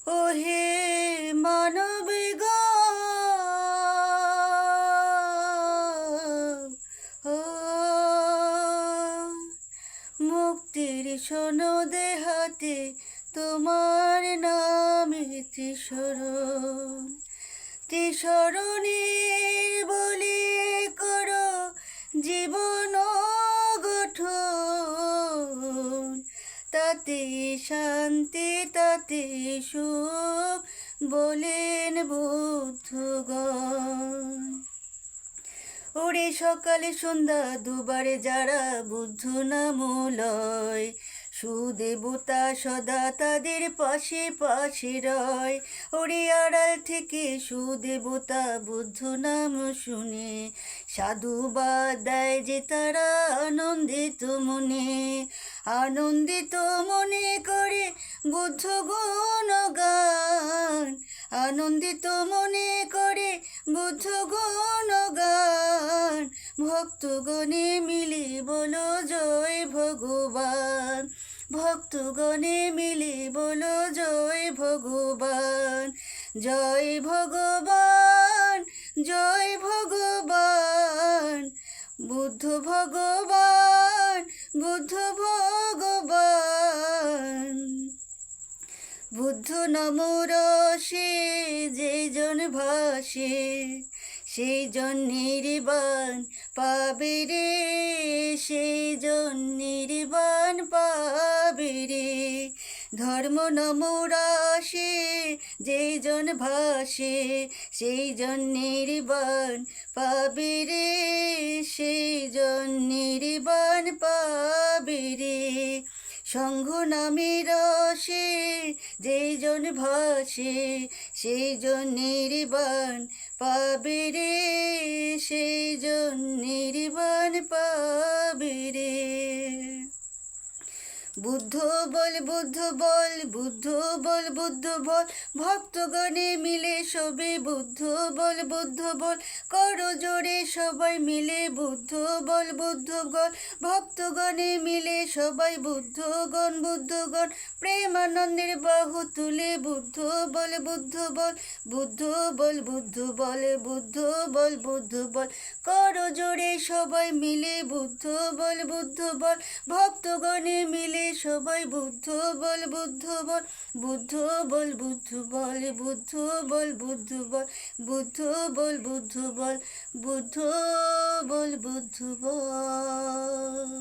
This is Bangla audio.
ওহে মানবগণ, ও মুক্তির সনদে হাতে তোমার নামে ত্রিশরণ, ত্রিশরণের বলি করো জীবন গঠন, তাতে শান্তি তাতে সুখ বলেন বুদ্ধগণ। ওরে সকালে সন্ধ্যা দুবারে যারা বুদ্ধ নাম লয়, সুদেবতা সদা তাদের পাশে পাশে রয়। ওরে আড়াল থেকে সুদেবতা বুদ্ধ নাম শুনে সাধুবাদ দেয় যে তারা আনন্দিত মনে, আনন্দিত মনে করে বুদ্ধ গুণগান, আনন্দিত মনে করে বুদ্ধ গুণগান। ভক্তগণে মিলে বলো জয় ভগবান, ভক্তগণে মিলে বলো জয় ভগবান, জয় ভগবান, জয় ভগবান, বুদ্ধ ভগবান, বুদ্ধ ভগবান। বুদ্ধ নাম রসে যেজন ভাসে, সেই জন নির্বাণ পাবে রে, সেই জন নির্বাণ পাবে রে। ধর্ম নাম রসে যেজন ভাসে, সেই জন নির্বাণ পাবে রে, সেই জন নির্বাণ পাবে রে। সংঘ নামে রসে যেজন ভাসে, সেই জন নির্বাণ পাবে রে, সেই জন নির্বাণ পাবে রে। বুদ্ধ বল বুদ্ধ বল, বুদ্ধ বল বুদ্ধ বল, ভক্তগণে মিলে সবে বুদ্ধ বল বুদ্ধ বল। করো জোরে সবাই মিলে বুদ্ধ বল বুদ্ধ বল, ভক্তগণে মিলে সবাই বুদ্ধগণ বুদ্ধগণ। প্রেমানন্দের বাহু তুলে বুদ্ধ বল বুদ্ধ বল, বুদ্ধ বল বুদ্ধ বল, বুদ্ধ বল বুদ্ধ বল। করো জোরে সবাই মিলে বুদ্ধ বল বুদ্ধ বল, ভক্তগণে মিলে সবাই বুদ্ধ বল বুদ্ধ বল, বুদ্ধ বল বুদ্ধ বল, বুদ্ধ বল বুদ্ধ বল, বুদ্ধ বল বুদ্ধ বল, বুদ্ধ বল বুদ্ধ বল।